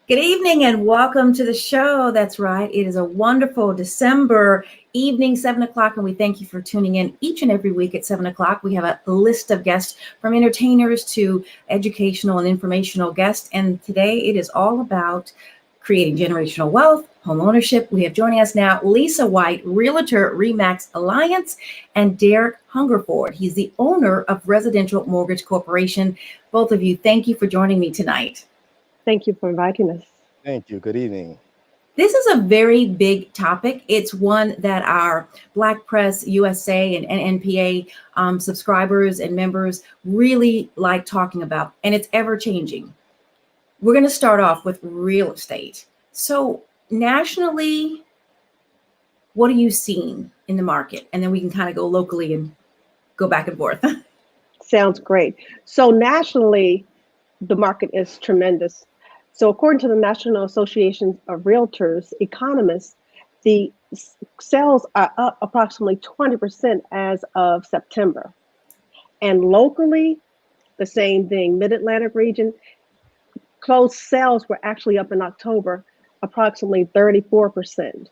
Good evening and welcome to the show. That's right. It is a wonderful December evening, 7 o'clock, and we thank you for tuning in each and every week at 7 o'clock. We have a list of guests from entertainers to educational and informational guests. And today it is all about creating generational wealth, home ownership. We have joining us now Lisa White, Realtor Remax Alliance, and Derick Hungerford. He's the owner of Residential Mortgage Corporation. Both of you, thank you for joining me tonight. Thank you for inviting us. Thank you. Good evening. This is a very big topic. It's one that our Black Press USA and NNPA subscribers and members really like talking about, and it's ever changing. We're going to start off with real estate. So nationally, what are you seeing in the market? And then we can kind of go locally and go back and forth. Sounds great. So nationally, the market is tremendous. So according to the National Association of Realtors economists, the sales are up approximately 20% as of September. And locally, the same thing. Mid-Atlantic region, closed sales were actually up in October, approximately 34%.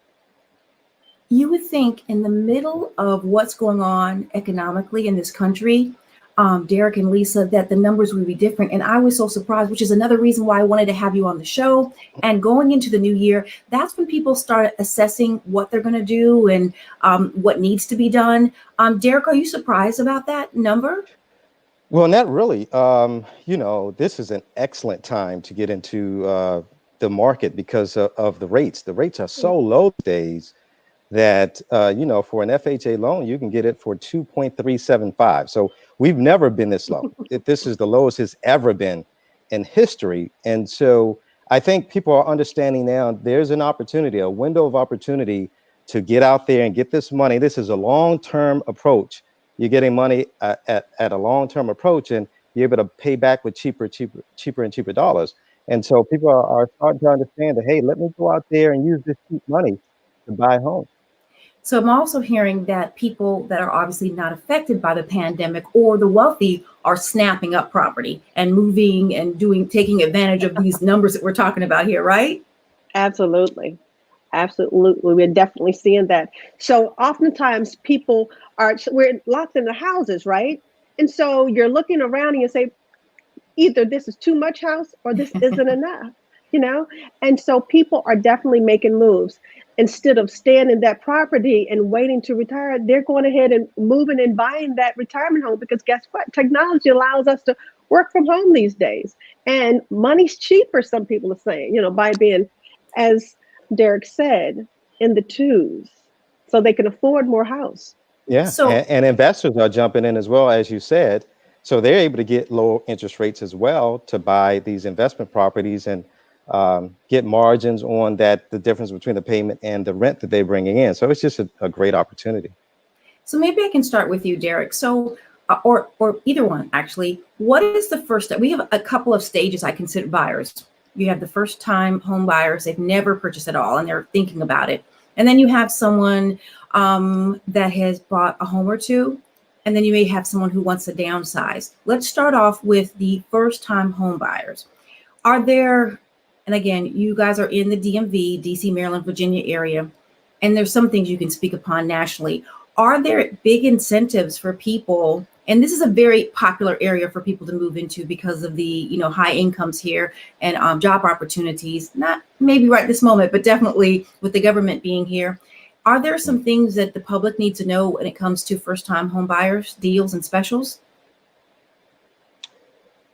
You would think in the middle of what's going on economically in this country, Derick and Lisa, that the numbers would be different. And I was so surprised, which is another reason why I wanted to have you on the show. And going into the new year, that's when people start assessing what they're going to do and what needs to be done. Derick, are you surprised about that number? Well, not really. This is an excellent time to get into the market because of the rates. The rates are so low these days that, for an FHA loan, you can get it for 2.375. So we've never been this low. This is the lowest it's ever been in history. And so I think people are understanding now there's an opportunity, a window of opportunity to get out there and get this money. This is a long-term approach. You're getting money at a long-term approach and be able to pay back with cheaper and cheaper dollars. And so people are starting to understand that, hey, let me go out there and use this cheap money to buy a home. So I'm also hearing that people that are obviously not affected by the pandemic or the wealthy are snapping up property and moving and taking advantage of these numbers that we're talking about here, right? Absolutely. Absolutely. We're definitely seeing that. So oftentimes we're locked in the houses, right? And so you're looking around and you say, either this is too much house or this isn't enough, And so people are definitely making moves. Instead of staying in that property and waiting to retire, they're going ahead and moving and buying that retirement home because guess what? Technology allows us to work from home these days. And money's cheaper, some people are saying, by being, as Derick said, in the twos, so they can afford more house. Yeah, and investors are jumping in as well, as you said. So they're able to get low interest rates as well to buy these investment properties and get margins on that, the difference between the payment and the rent that they're bringing in. So it's just a great opportunity. So maybe I can start with you, Derick. So, or either one, actually. What is the first step? We have a couple of stages I consider buyers. You have the first time home buyers. They've never purchased at all and they're thinking about it. And then you have someone that has bought a home or two. And then you may have someone who wants to downsize. Let's start off with the first time home buyers. Are there, and again, you guys are in the DMV, DC, Maryland, Virginia area, and there's some things you can speak upon nationally. Are there big incentives for people? And this is a very popular area for people to move into because of the, high incomes here and job opportunities, not maybe right this moment, but definitely with the government being here. Are there some things that the public needs to know when it comes to first-time home buyers, deals and specials?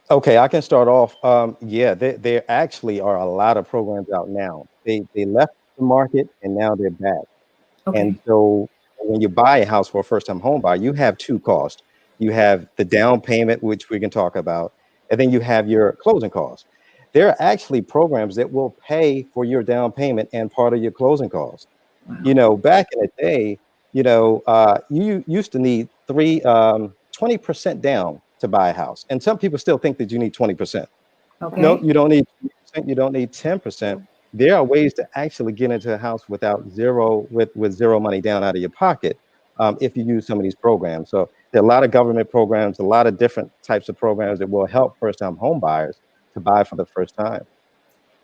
Okay, I can start off. There actually are a lot of programs out now. They left the market and now they're back. Okay. And so when you buy a house for a first-time home buyer, you have two costs. You have the down payment, which we can talk about, and then you have your closing costs. There are actually programs that will pay for your down payment and part of your closing costs. Wow. Back in the day, you used to need 20% down to buy a house. And some people still think that you need 20%. Okay. No, you don't need 20%, you don't need 10%. There are ways to actually get into a house with zero money down out of your pocket if you use some of these programs. So there are a lot of government programs, a lot of different types of programs that will help first-time home buyers to buy for the first time.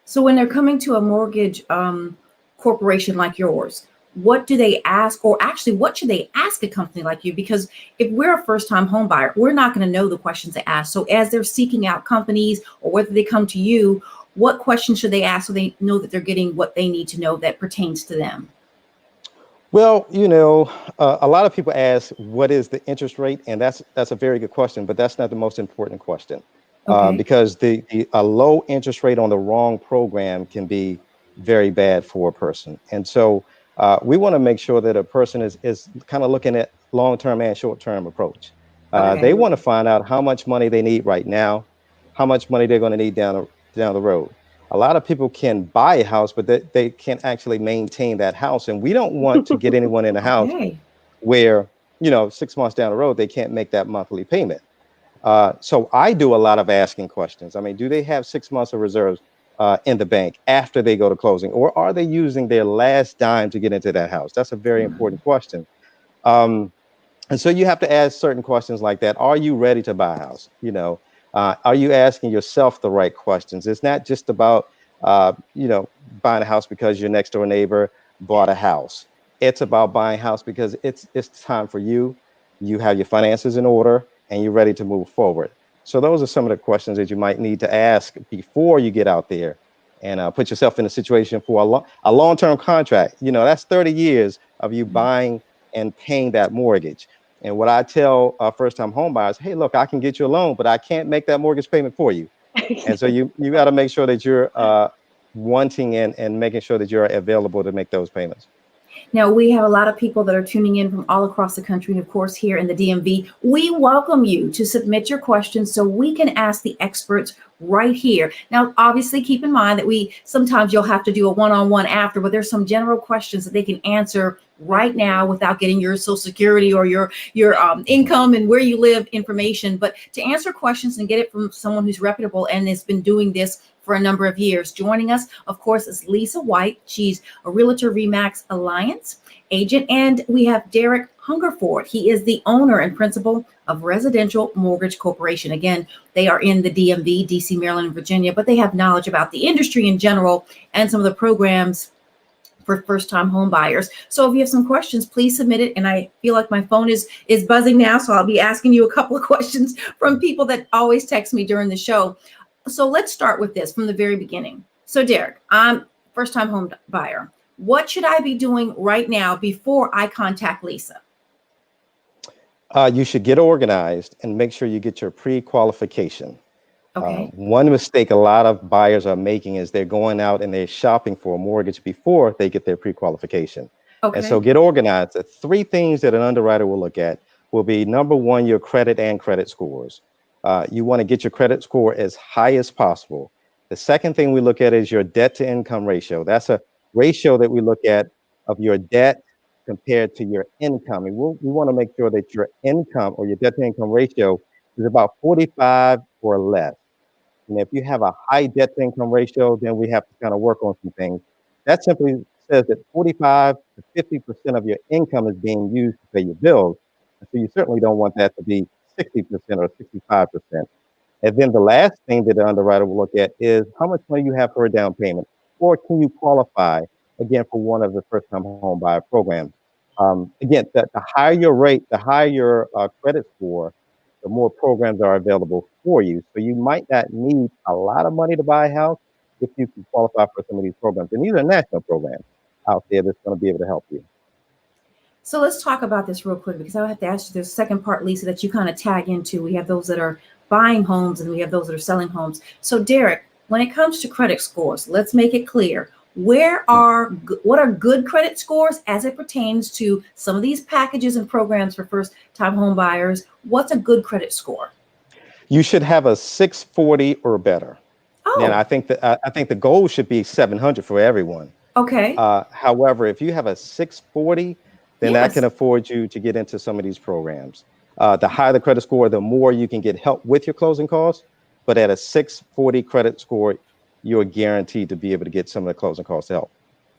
So when they're coming to a mortgage corporation like yours, what do they ask, or actually what should they ask a company like you? Because if we're a first-time home buyer, we're not going to know the questions they ask. So as they're seeking out companies, or whether they come to you, what questions should they ask so they know that they're getting what they need to know that pertains to them? Well, a lot of people ask, what is the interest rate? And that's a very good question, but that's not the most important question. Okay. Because a low interest rate on the wrong program can be very bad for a person. And so we want to make sure that a person is kind of looking at long-term and short-term approach. Okay. They want to find out how much money they need right now, how much money they're going to need down the road. A lot of people can buy a house, but they can't actually maintain that house. And we don't want to get anyone in a house Okay. where, 6 months down the road, they can't make that monthly payment. So I do a lot of asking questions. I mean, do they have 6 months of reserves in the bank after they go to closing, or are they using their last dime to get into that house? That's a very important question. Um, and so you have to ask certain questions like that. Are you ready to buy a house? Are you asking yourself the right questions? It's not just about, buying a house because your next door neighbor bought a house. It's about buying a house because it's time for you. You have your finances in order and you're ready to move forward. So those are some of the questions that you might need to ask before you get out there and put yourself in a situation for a long-term contract. That's 30 years of you buying and paying that mortgage. And what I tell first-time home buyers, hey, look, I can get you a loan, but I can't make that mortgage payment for you. And so you got to make sure that you're wanting and making sure that you're available to make those payments. Now, we have a lot of people that are tuning in from all across the country, and of course, here in the DMV. We welcome you to submit your questions so we can ask the experts right here. Now, obviously, keep in mind that sometimes you'll have to do a one-on-one after, but there's some general questions that they can answer right now without getting your social security or your income and where you live information. But to answer questions and get it from someone who's reputable and has been doing this for a number of years. Joining us, of course, is Lisa White. She's a Realtor Remax Alliance agent. And we have Derick Hungerford. He is the owner and principal of Residential Mortgage Corporation. Again, they are in the DMV, DC, Maryland, and Virginia, but they have knowledge about the industry in general and some of the programs for first-time home buyers. So if you have some questions, please submit it. And I feel like my phone is buzzing now, so I'll be asking you a couple of questions from people that always text me during the show. So let's start with this from the very beginning. So Derick, I'm first-time home buyer. What should I be doing right now before I contact Lisa? You should get organized and make sure you get your pre-qualification. Okay. One mistake a lot of buyers are making is they're going out and they're shopping for a mortgage before they get their pre-qualification. Okay. And so get organized. The three things that an underwriter will look at will be, number one, your credit and credit scores. You want to get your credit score as high as possible. The second thing we look at is your debt to income ratio. That's a ratio that we look at of your debt compared to your income. And we want to make sure that your income or your debt to income ratio is about 45 or less. And if you have a high debt to income ratio, then we have to kind of work on some things. That simply says that 45 to 50% of your income is being used to pay your bills. And so you certainly don't want that to be 60% or 65%. And then the last thing that the underwriter will look at is how much money you have for a down payment, or can you qualify again for one of the first-time home buyer programs. Again, the higher your rate, the higher your credit score, the more programs are available for you. So you might not need a lot of money to buy a house if you can qualify for some of these programs. And these are national programs out there that's going to be able to help you. So let's talk about this real quick, because I have to ask you the second part, Lisa, that you kind of tag into. We have those that are buying homes and we have those that are selling homes. So Derick, when it comes to credit scores, let's make it clear. What are good credit scores as it pertains to some of these packages and programs for first-time home buyers? What's a good credit score? You should have a 640 or better. Oh. And I think the goal should be 700 for everyone. Okay. However, if you have a 640, then Yes. that can afford you to get into some of these programs. The higher the credit score, the more you can get help with your closing costs. But at a 640 credit score, you're guaranteed to be able to get some of the closing costs help.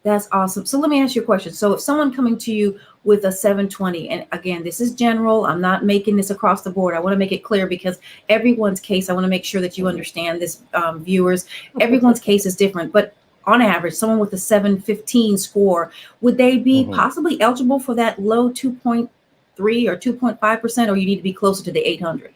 That's awesome. So let me ask you a question. So if someone coming to you with a 720, and again, this is general, I'm not making this across the board. I want to make it clear because everyone's case, I want to make sure that you understand this, viewers, everyone's case is different, but on average, someone with a 715 score, would they be possibly eligible for that low 2.3 or 2.5%, or you need to be closer to the 800?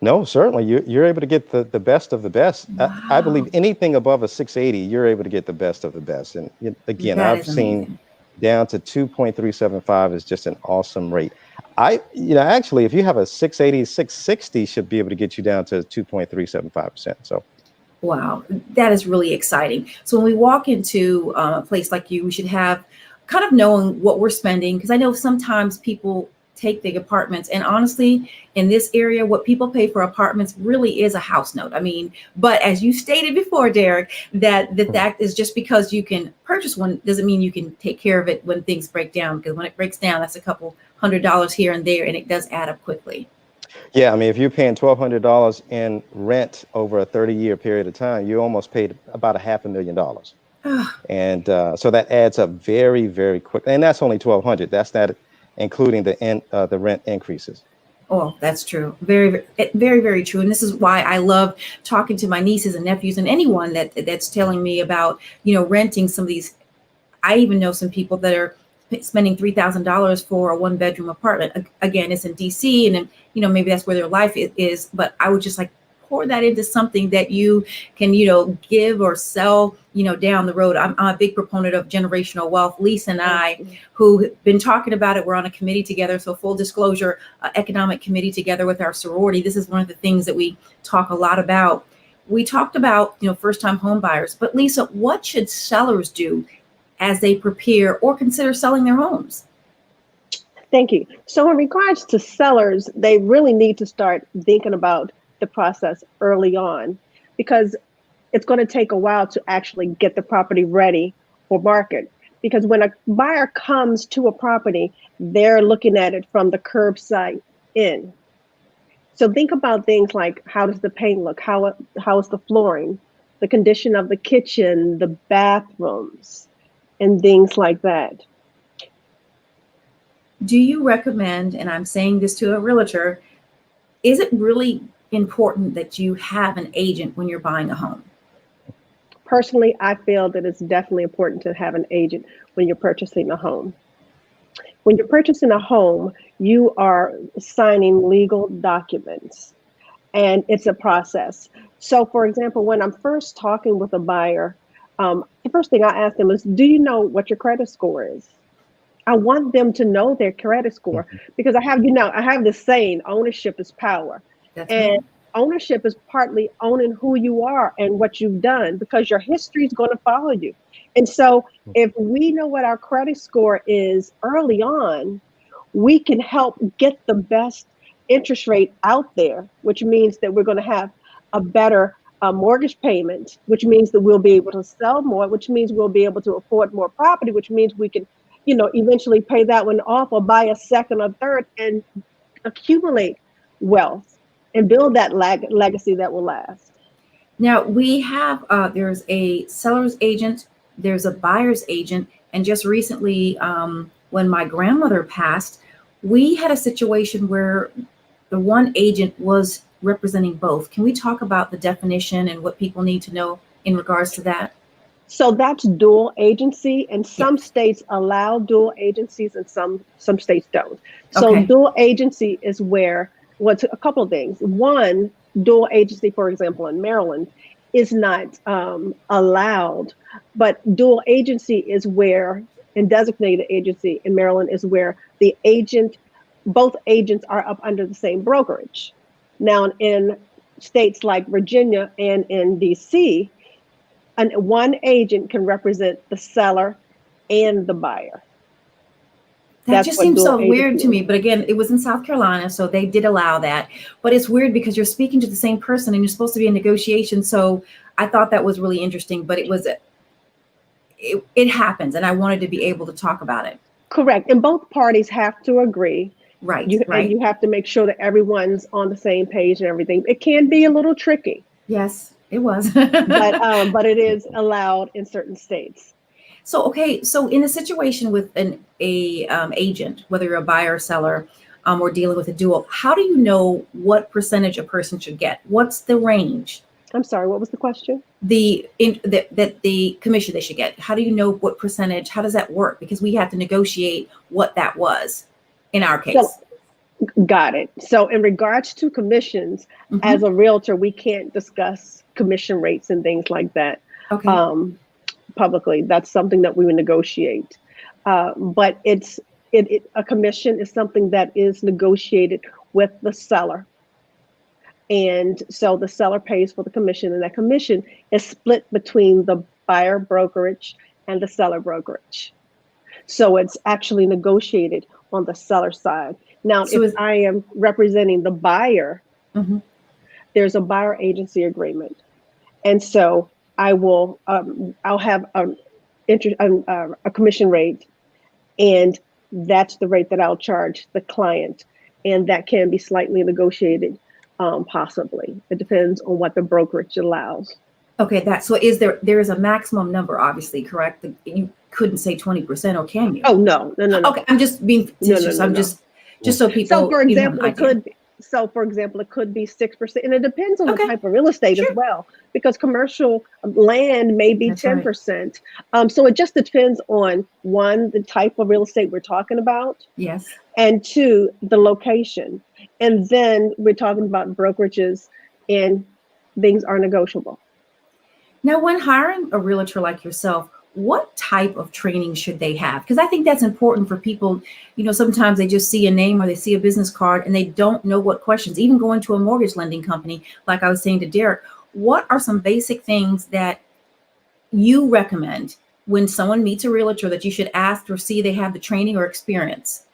No, certainly you're able to get the best of the best. I believe Wow, anything above a 680, you're able to get the best of the best. And again, that I've is seen amazing. down to 2.375 is just an awesome rate. Actually, if you have a 680, 660 should be able to get you down to 2.375%. So Wow, that is really exciting. So when we walk into a place like you, we should have kind of knowing what we're spending, because I know sometimes people take big apartments, and honestly, in this area, what people pay for apartments really is a house note. I mean, but as you stated before, Derick, that that is just because you can purchase one doesn't mean you can take care of it when things break down, because when it breaks down, that's a couple $100 here and there, and it does add up quickly. yeah, I mean, if you're paying $1,200 in rent over a 30-year period of time, you almost paid about $500,000. And so that adds up very, very quick. And that's only 1,200. That's not including the rent increases. Oh, that's true. Very, very, very true. And this is why I love talking to my nieces and nephews and anyone that's telling me about, renting some of these. I even know some people that are spending $3,000 for a one-bedroom apartment. Again, it's in DC, and maybe that's where their life is. But I would just like pour that into something that you can, give or sell, down the road. I'm a big proponent of generational wealth. Lisa and I, who have been talking about it, we're on a committee together. So full disclosure, economic committee together with our sorority. This is one of the things that we talk a lot about. We talked about, first-time home buyers. But Lisa, what should sellers do as they prepare or consider selling their homes? Thank you. So in regards to sellers, they really need to start thinking about the process early on, because it's going to take a while to actually get the property ready for market. Because when a buyer comes to a property, they're looking at it from the curbside in. So think about things like, how does the paint look? How is the flooring, the condition of the kitchen, the bathrooms, and things like that. Do you recommend, and I'm saying this to a realtor, is it really important that you have an agent when you're buying a home? Personally, I feel that it's definitely important to have an agent when you're purchasing a home. When you're purchasing a home, you are signing legal documents, and it's a process. So for example, when I'm first talking with a buyer, the first thing I ask them is, do you know what your credit score is? I want them to know their credit score, because I have this saying, ownership is power. That's And right. ownership is partly owning who you are and what you've done, because your history is going to follow you. And so if we know what our credit score is early on, we can help get the best interest rate out there, which means that we're going to have a better mortgage payment, which means that we'll be able to sell more, which means we'll be able to afford more property, which means we can, eventually pay that one off or buy a second or third and accumulate wealth and build that legacy that will last. Now we have, there's a seller's agent, there's a buyer's agent, and just recently, when my grandmother passed, we had a situation where the one agent was representing both. Can we talk about the definition and what people need to know in regards to that? So that's dual agency, and some Yes. states allow dual agencies and some states don't. So Okay. dual agency is where, a couple of things. One, dual agency, for example, in Maryland is not allowed, but dual agency is where, and designated agency in Maryland is where both agents are up under the same brokerage. Now in states like Virginia and in DC, and one agent can represent the seller and the buyer. That That's just what seems dual so weird agency to is. me. But again, it was in South Carolina, so they did allow that. But it's weird because you're speaking to the same person and you're supposed to be in negotiation. So I thought that was really interesting, but it happens, and I wanted to be able to talk about it. Correct. And both parties have to agree. Right, And right. you have to make sure that everyone's on the same page and everything. It can be a little tricky, Yes, it was. but it is allowed in certain states. So, okay, so in a situation with an agent, whether you're a buyer or seller, or dealing with a dual, how do you know what percentage a person should get? What's the range? I'm sorry, what was the question? That the commission they should get. How do you know what percentage? How does that work? Because we have to negotiate what that was in our case. So, got it. So in regards to commissions, as a realtor, we can't discuss commission rates and things like that publicly. That's something that we would negotiate. But a commission is something that is negotiated with the seller. And so the seller pays for the commission, and that commission is split between the buyer brokerage and the seller brokerage. So it's actually negotiated on the seller side. Now, so if I am representing the buyer, there's a buyer agency agreement. And so I will, I'll have a commission rate, and that's the rate that I'll charge the client. And that can be slightly negotiated, possibly. It depends on what the brokerage allows. Okay, so there is a maximum number, obviously, correct? You couldn't say 20%, or can you? Oh, no. Okay, I'm just being facetious. I'm just so people. So for example, it could be 6%, and it depends on the type of real estate as well, because commercial land may be 10%. Right. So it just depends on, one, the type of real estate we're talking about. Yes. And two, the location. And then we're talking about brokerages, and things are negotiable. Now, when hiring a realtor like yourself, what type of training should they have? Because I think that's important for people. You know, sometimes they just see a name or they see a business card and they don't know what questions. Even going to a mortgage lending company, like I was saying to Derick, what are some basic things that you recommend when someone meets a realtor that you should ask or see they have the training or experience?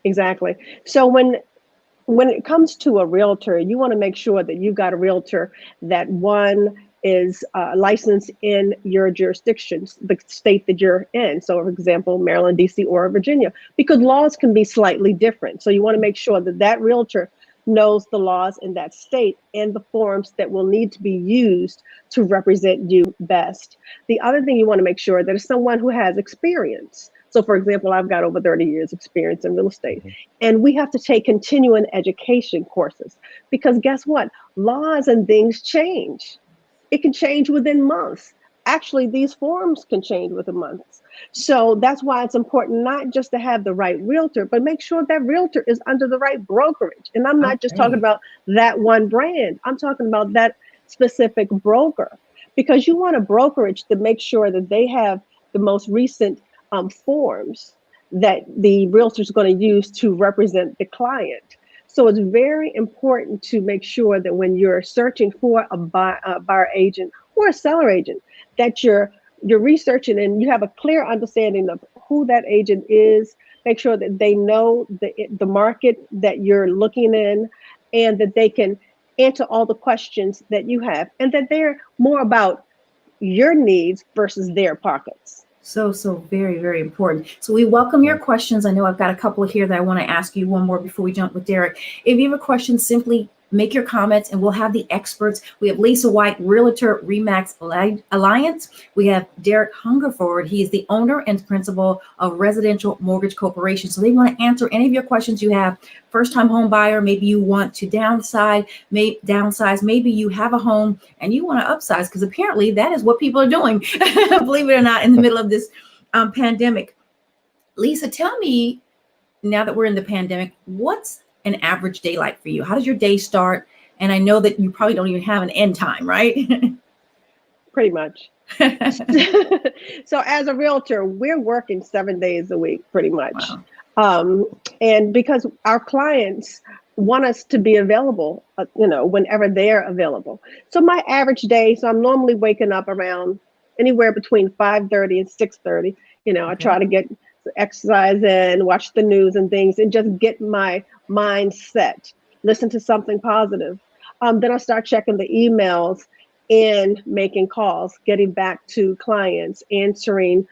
Exactly. So when it comes to a realtor, you want to make sure that you've got a realtor that, one, is licensed in your jurisdictions, the state that you're in. So, for example, Maryland, DC, or Virginia, because laws can be slightly different. So you want to make sure that that realtor knows the laws in that state and the forms that will need to be used to represent you best. The other thing you want to make sure that is someone who has experience. So, for example, I've got over 30 years experience in real estate, and we have to take continuing education courses, because guess what? Laws and things change. It can change within months. Actually, these forms can change within months. So that's why it's important not just to have the right realtor, but make sure that realtor is under the right brokerage. And I'm not just talking about that one brand. I'm talking about that specific broker, because you want a brokerage to make sure that they have the most recent forms that the realtor is going to use to represent the client. So it's very important to make sure that when you're searching for a buyer agent or a seller agent, that you're researching and you have a clear understanding of who that agent is. Make sure that they know the market that you're looking in, and that they can answer all the questions that you have, and that they're more about your needs versus their pockets. So very, very important. So we welcome your questions. I know I've got a couple here that I want to ask you. One more before we jump with Derick. If you have a question, simply make your comments and we'll have the experts. We have Lisa White, Realtor Remax Alliance. We have Derick Hungerford. He is the owner and principal of Residential Mortgage Corporation. So they want to answer any of your questions you have. First-time home buyer, maybe you want to downsize. Maybe you have a home and you want to upsize, because apparently that is what people are doing, believe it or not, in the middle of this pandemic. Lisa, tell me, now that we're in the pandemic, what's an average day like for you? How does your day start? And I know that you probably don't even have an end time, right? Pretty much. So as a realtor, we're working 7 days a week, pretty much. Wow. And because our clients want us to be available, whenever they're available. So my average day, so I'm normally waking up around anywhere between 5:30 and 6:30. I try to get exercise in, watch the news and things, and just get my mind set, listen to something positive. Then I start checking the emails and making calls, getting back to clients, answering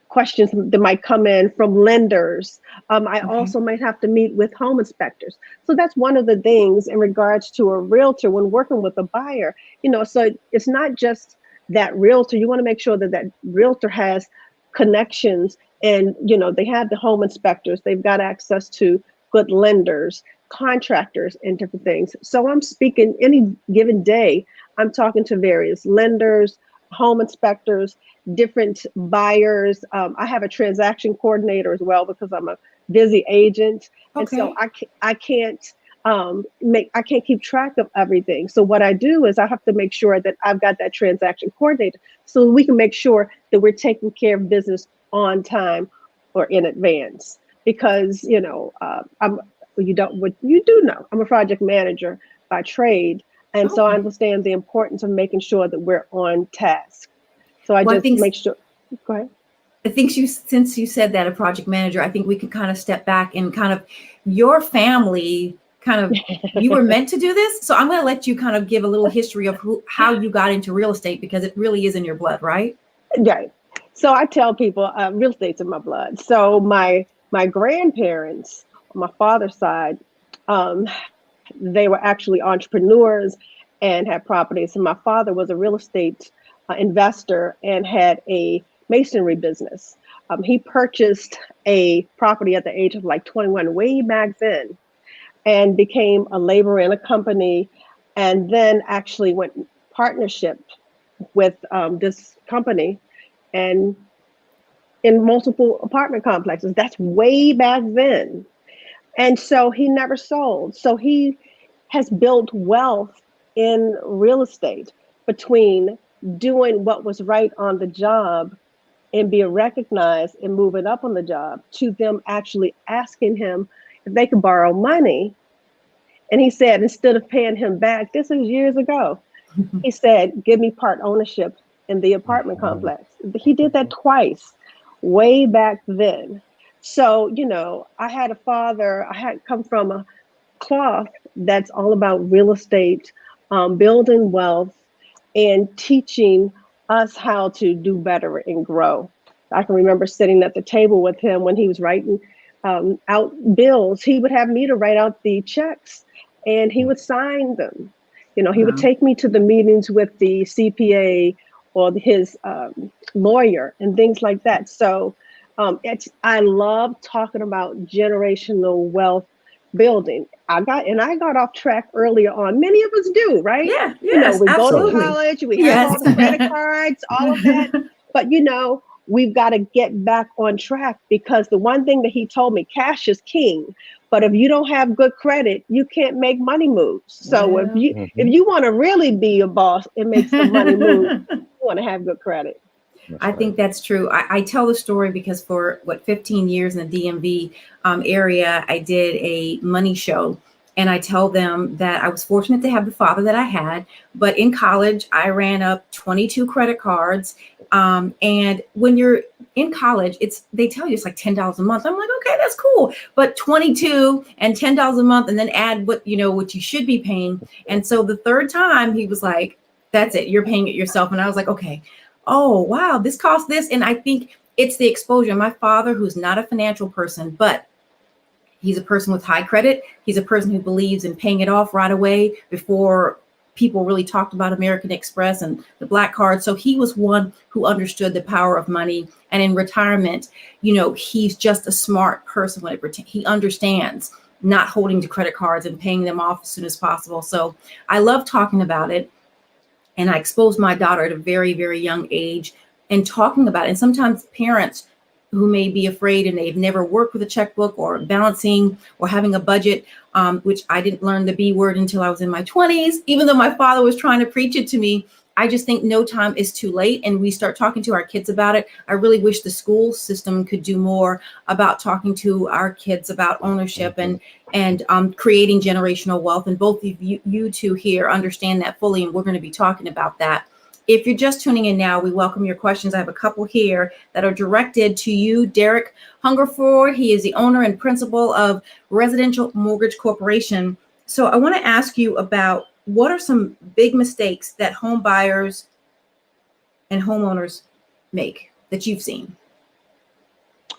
questions that might come in from lenders. I also might have to meet with home inspectors. So that's one of the things in regards to a realtor when working with a buyer, so it's not just that realtor, you want to make sure that that realtor has connections, and they have the home inspectors, they've got access to good lenders, contractors, and different things. So I'm speaking any given day, I'm talking to various lenders, home inspectors, different buyers. I have a transaction coordinator as well because I'm a busy agent. And so I can't I can't keep track of everything. So what I do is I have to make sure that I've got that transaction coordinator so we can make sure that we're taking care of business on time or in advance. Because you do know I'm a project manager by trade, and so I understand the importance of making sure that we're on task. So I make sure. Go ahead. I think since you said that, a project manager, I think we could kind of step back and kind of your family you were meant to do this. So I'm going to let you kind of give a little history of how you got into real estate, because it really is in your blood, right? Right. So I tell people real estate's in my blood. So my grandparents on my father's side, they were actually entrepreneurs and had properties. And my father was a real estate investor and had a masonry business. He purchased a property at the age of like 21, way back then, and became a laborer in a company, and then actually went partnership with this company and in multiple apartment complexes. That's way back then. And so he never sold. So he has built wealth in real estate between doing what was right on the job and being recognized and moving up on the job, to them actually asking him if they could borrow money. And he said, instead of paying him back, this was years ago, he said, give me part ownership in the apartment complex. He did that twice, way back then. So, I had a father, I had come from a cloth that's all about real estate, building wealth, and teaching us how to do better and grow. I can remember sitting at the table with him when he was writing out bills. He would have me to write out the checks and he would sign them. He would take me to the meetings with the CPA or his lawyer and things like that. So I love talking about generational wealth building. I got off track earlier on. Many of us do, right? Yeah, yes, we absolutely. go to college, we have all the credit cards, all of that. But we've got to get back on track, because the one thing that he told me, cash is king. But if you don't have good credit, you can't make money moves. So if you want to really be a boss and make some money move, you want to have good credit. I think that's true. I tell the story because for 15 years in the DMV area, I did a money show. And I tell them that I was fortunate to have the father that I had, but in college, I ran up 22 credit cards. And when you're in college, they tell you it's like $10 a month. I'm like, okay, that's cool. But 22 and $10 a month, and then add what you should be paying. And so the third time he was like, that's it, you're paying it yourself. And I was like, okay, oh, wow, this costs this. And I think it's the exposure. My father, who's not a financial person, but he's a person with high credit. He's a person who believes in paying it off right away before people really talked about American Express and the black card. So he was one who understood the power of money. And in retirement, he's just a smart person when he understands not holding to credit cards and paying them off as soon as possible. So I love talking about it. And I exposed my daughter at a very, very young age and talking about it. And sometimes parents who may be afraid and they've never worked with a checkbook or balancing or having a budget, which I didn't learn the B word until I was in my 20s, even though my father was trying to preach it to me. I just think no time is too late, and we start talking to our kids about it. I really wish the school system could do more about talking to our kids about ownership and creating generational wealth. And both of you two here understand that fully, and we're going to be talking about that. If you're just tuning in now, we welcome your questions. I have a couple here that are directed to you, Derick Hungerford. He is the owner and principal of Residential Mortgage Corporation. So I want to ask you about what are some big mistakes that home buyers and homeowners make that you've seen?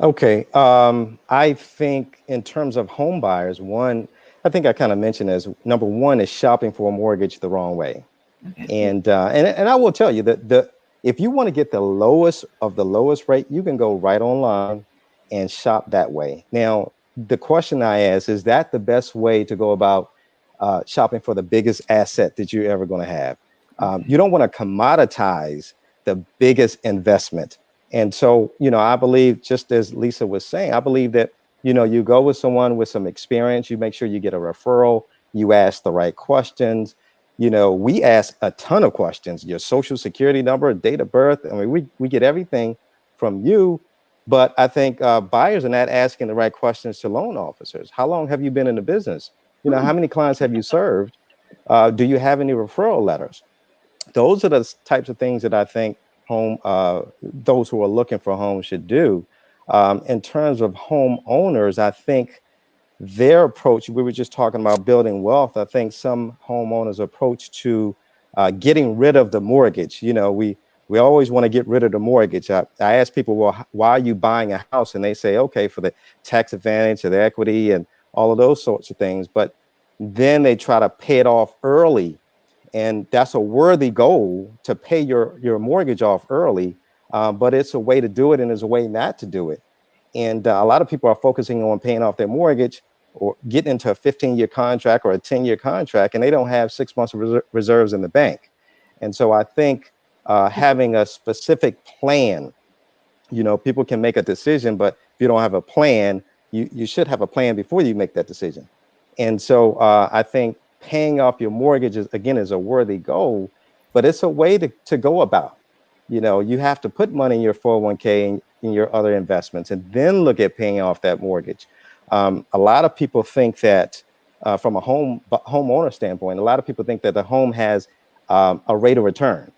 Okay. I think in terms of home buyers, I think I kind of mentioned as number one is shopping for a mortgage the wrong way. Okay. And I will tell you that if you want to get the lowest of the lowest rate, you can go right online and shop that way. Now, the question I ask, is that the best way to go about shopping for the biggest asset that you're ever going to have? You don't want to commoditize the biggest investment. And so, I believe, just as Lisa was saying, I believe that, you go with someone with some experience, you make sure you get a referral, you ask the right questions. We ask a ton of questions, your social security number, date of birth. I mean, we get everything from you, but I think buyers are not asking the right questions to loan officers. How long have you been in the business? How many clients have you served? Do you have any referral letters? Those are the types of things that I think those who are looking for homes should do. In terms of homeowners, I think their approach, we were just talking about building wealth. I think some homeowners' approach to getting rid of the mortgage, we always want to get rid of the mortgage. I ask people, well, why are you buying a house? And they say, okay, for the tax advantage of the equity and all of those sorts of things. But then they try to pay it off early. And that's a worthy goal, to pay your mortgage off early. But it's a way to do it, and there's a way not to do it. And a lot of people are focusing on paying off their mortgage or getting into a 15-year contract or a 10-year contract, and they don't have 6 months of reserves in the bank. And so I think having a specific plan, people can make a decision, but if you don't have a plan, you should have a plan before you make that decision. And so I think paying off your mortgage is a worthy goal, but it's a way to go about. You have to put money in your 401k and in your other investments, and then look at paying off that mortgage. A lot of people think that from a homeowner standpoint, a lot of people think that the home has a rate of return,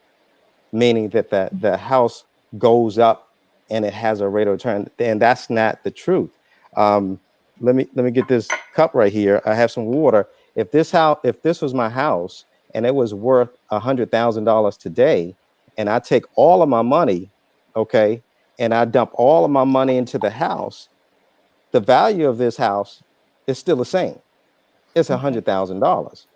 meaning that the house goes up and it has a rate of return, and that's not the truth. Let me get this cup right here. I have some water. If this was my house and it was worth $100,000 today, and I take all of my money, okay, and I dump all of my money into the house, the value of this house is still the same. It's $100,000.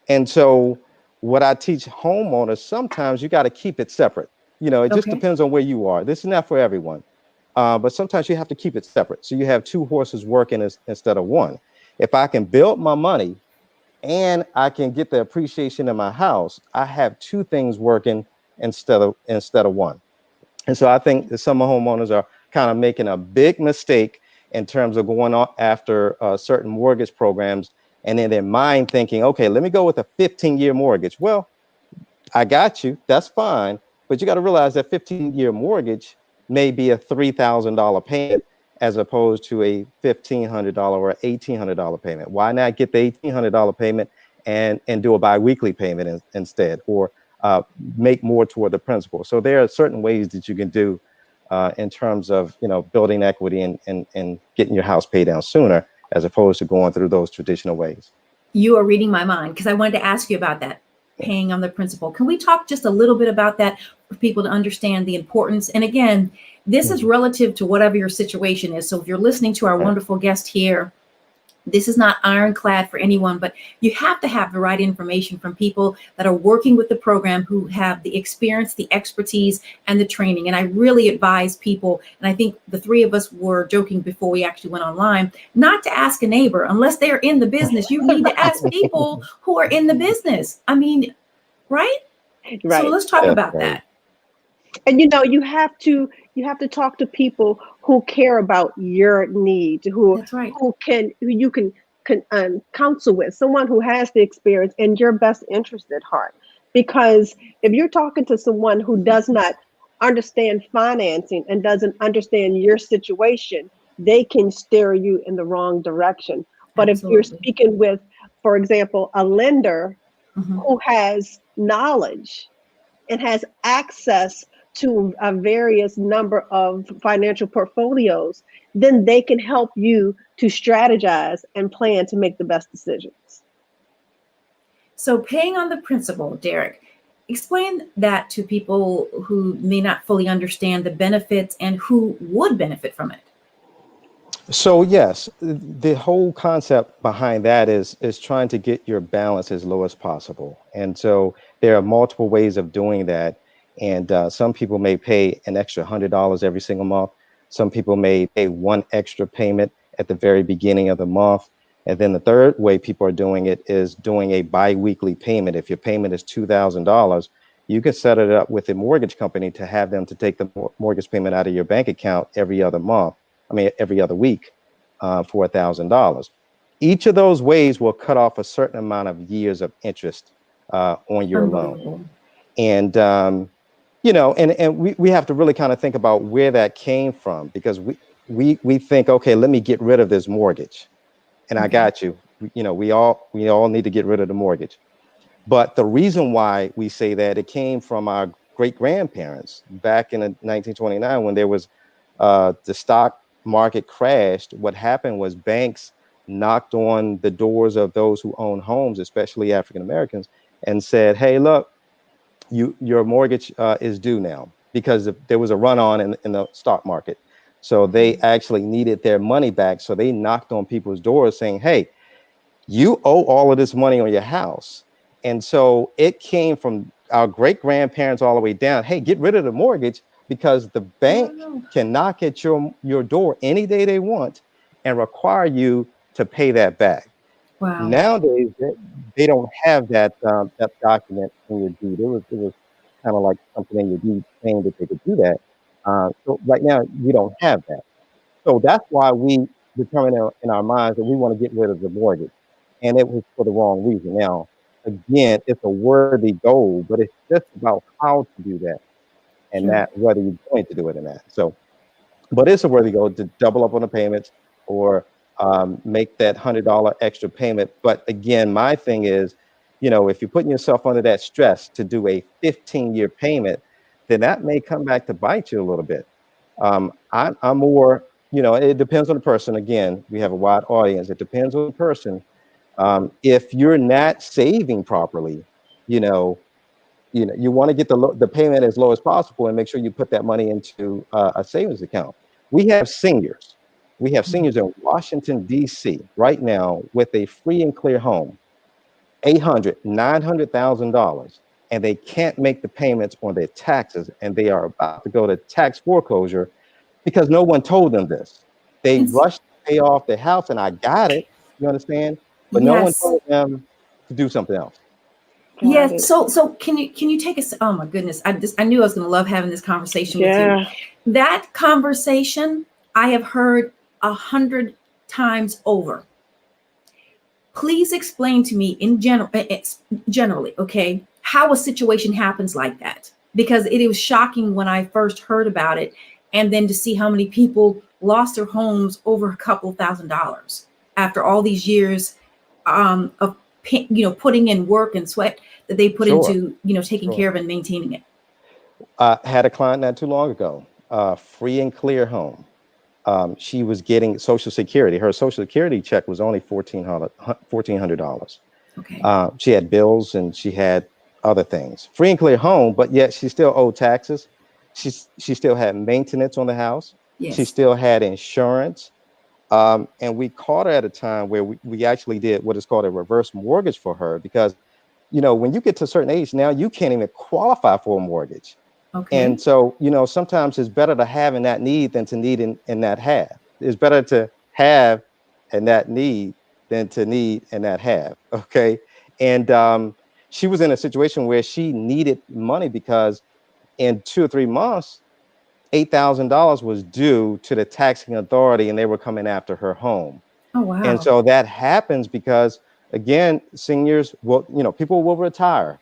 And so what I teach homeowners, sometimes you got to keep it separate. It just depends on where you are. This is not for everyone. But sometimes you have to keep it separate. So you have two horses working instead of one. If I can build my money and I can get the appreciation in my house, I have two things working instead of one. And so I think that some homeowners are kind of making a big mistake in terms of going on after certain mortgage programs, and in their mind thinking, okay, let me go with a 15-year mortgage. Well, I got you. That's fine. But you got to realize that 15-year mortgage may be a $3,000 payment as opposed to a $1,500 or $1,800 payment. Why not get the $1,800 payment and do a biweekly payment instead, or make more toward the principal? So there are certain ways that you can do in terms of building equity and getting your house paid down sooner, as opposed to going through those traditional ways. You are reading my mind, because I wanted to ask you about that, paying on the principal. Can we talk just a little bit about that for people to understand the importance? And again, this is relative to whatever your situation is. So if you're listening to our wonderful guest here, this is not ironclad for anyone, but you have to have the right information from people that are working with the program, who have the experience, the expertise, and the training. And I really advise people, and I think the three of us were joking before we actually went online, not to ask a neighbor unless they're in the business. You need to ask people who are in the business. I mean, right? Right. So let's talk about that. And you have to talk to people who care about your needs, who you can counsel with, someone who has the experience and your best interest at heart. Because if you're talking to someone who does not understand financing and doesn't understand your situation, they can steer you in the wrong direction. But if you're speaking with, for example, a lender who has knowledge and has access to a various number of financial portfolios, then they can help you to strategize and plan to make the best decisions. So paying on the principal, Derick, explain that to people who may not fully understand the benefits and who would benefit from it. So yes, the whole concept behind that is trying to get your balance as low as possible. And so there are multiple ways of doing that. And some people may pay an extra $100 every single month. Some people may pay one extra payment at the very beginning of the month. And then the third way people are doing it is doing a bi-weekly payment. If your payment is $2,000, you can set it up with a mortgage company to have them to take the mortgage payment out of your bank account every other month. I mean, every other week for $1,000. Each of those ways will cut off a certain amount of years of interest on your loan. And, you know, and we have to really kind of think about where that came from, because we think, okay, let me get rid of this mortgage. And I got you. You know, we all need to get rid of the mortgage. But the reason why we say that, it came from our great grandparents back in 1929 when there was the stock market crashed. What happened was banks knocked on the doors of those who own homes, especially African Americans, and said, "Hey, look, your mortgage is due now," because there was a run on in the stock market. So they actually needed their money back. So they knocked on people's doors saying, "Hey, you owe all of this money on your house." And so it came from our great grandparents all the way down. Hey, get rid of the mortgage, because the bank can knock at your door any day they want and require you to pay that back. Wow. Nowadays, they don't have that that document in your deed. It was kind of like something in your deed saying that they could do that. So right now, we don't have that. So that's why we determine in our minds that we want to get rid of the mortgage. And it was for the wrong reason. Now, again, it's a worthy goal, but it's just about how to do that, and Sure. not whether you're going to do it or not. So, but it's a worthy goal to double up on the payments, or make that $100 extra payment. But again, my thing is, you know, if you're putting yourself under that stress to do a 15-year payment, then that may come back to bite you a little bit. I'm more, you know, it depends on the person. Again, we have a wide audience. It depends on the person. If you're not saving properly, you know, you want to get the payment as low as possible and make sure you put that money into a savings account. We have seniors. We have seniors in Washington, D.C. right now with a free and clear home, $900,000, and they can't make the payments on their taxes, and they are about to go to tax foreclosure because no one told them this. They rushed to pay off their house, and I got it. You understand? But no one Yes. told them to do something else. Yes. So can you take us? Oh my goodness! I knew I was going to love having this conversation with you. That conversation I have heard 100 times over. Please explain to me in generally, okay, how a situation happens like that, because it was shocking when I first heard about it, and then to see how many people lost their homes over a couple $1,000s after all these years of putting in work and sweat that they put into taking care of and maintaining it. I had a client not too long ago, free and clear home. She was getting Social Security. Her Social Security check was only $1,400. Okay. She had bills and she had other things. Free and clear home, but yet she still owed taxes. She still had maintenance on the house. Yes. She still had insurance. And we caught her at a time where we actually did what is called a reverse mortgage for her, because, you know, when you get to a certain age now, you can't even qualify for a mortgage. Okay. And so, you know, sometimes it's better to have and not need than to need and not have. It's better to have and not need than to need and not have. Okay. And she was in a situation where she needed money because in 2 or 3 months, $8,000 was due to the taxing authority, and they were coming after her home. Oh, wow. And so that happens because, again, seniors will, you know, people will retire.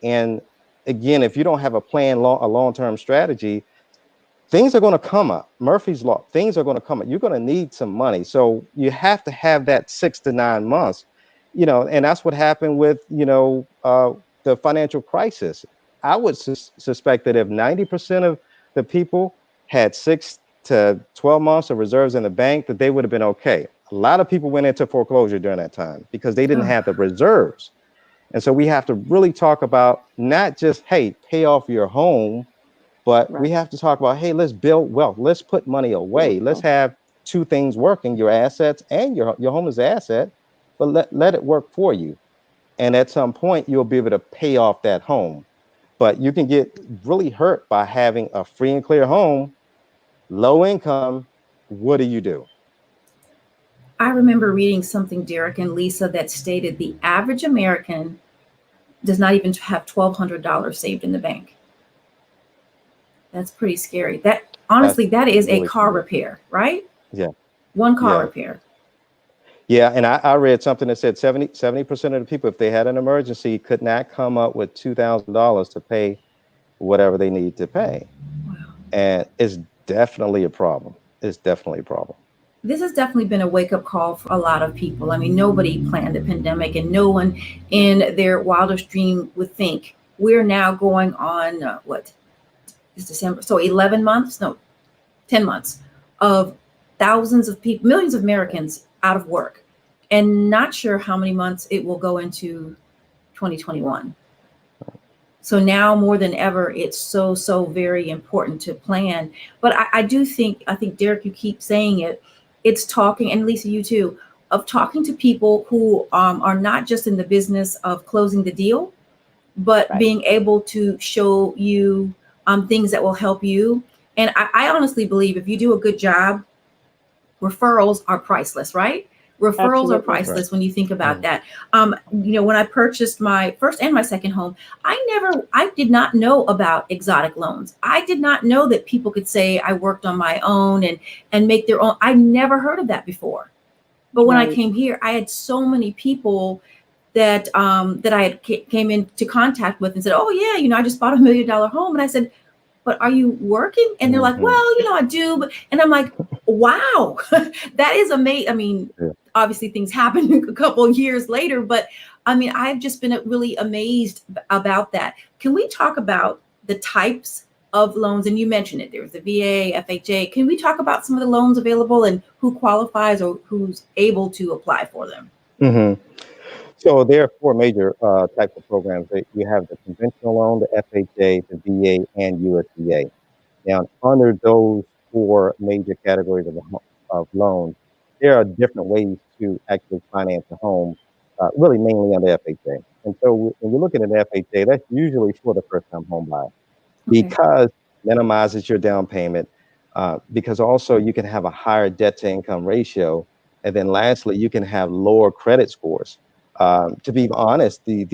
And again, if you don't have a plan, a long-term strategy, things are going to come up. Murphy's Law, things are going to come up. You're going to need some money. So you have to have that 6 to 9 months, you know, and that's what happened with, you know, the financial crisis. I would suspect that if 90% of the people had 6 to 12 months of reserves in the bank, that they would have been okay. A lot of people went into foreclosure during that time because they didn't have the reserves. And so we have to really talk about not just, hey, pay off your home, but we have to talk about, hey, let's build wealth. Let's put money away. Let's have two things working, your assets and your home is an asset, but let it work for you. And at some point, you'll be able to pay off that home. but you can get really hurt by having a free and clear home, low income. What do? I remember reading something, Derek and Lisa, that stated the average American does not even have $1,200 saved in the bank. That's pretty scary. That honestly, that is a really car scary. repair, right? Yeah. One car Yeah. repair. Yeah, and I read something that said 70% of the people, if they had an emergency, could not come up with $2,000 to pay whatever they need to pay. Wow. And it's definitely a problem. It's definitely a problem. This has definitely been a wake-up call for a lot of people. I mean, nobody planned a pandemic, and no one in their wildest dream would think we're now going on what is December? So 11 months? No, 10 months of thousands of people, millions of Americans out of work, and not sure how many months it will go into 2021. So now more than ever, it's so very important to plan. But I think, Derek, you keep saying it, it's talking, and Lisa, you too, of talking to people who are not just in the business of closing the deal, but Right. being able to show you things that will help you. And I honestly believe if you do a good job, referrals are priceless, right? Referrals are Absolutely. priceless when you think about that. When I purchased my first and my second home, I did not know about exotic loans. I did not know that people could say I worked on my own and make their own. I never heard of that before. But when I Right. came here, I had so many people that I had came into contact with and said, "Oh yeah, I just bought $1 million home," and I said, "But are you working?" And they're like, "Well, I do." And I'm like, "Wow, that is amazing." I mean, Yeah. obviously things happen a couple of years later, but I mean, I've just been really amazed about that. Can we talk about the types of loans? And you mentioned it. There's the VA, FHA. Can we talk about some of the loans available and who qualifies or who's able to apply for them? Mm-hmm. So there are four major types of programs. You have the conventional loan, the FHA, the VA, and USDA. Now, under those four major categories of loans, there are different ways to actually finance a home, really mainly under FHA. And so when you look at an FHA, that's usually for the first-time home buyer Okay. because it minimizes your down payment, because also you can have a higher debt-to-income ratio, and then lastly, you can have lower credit scores. To be honest, the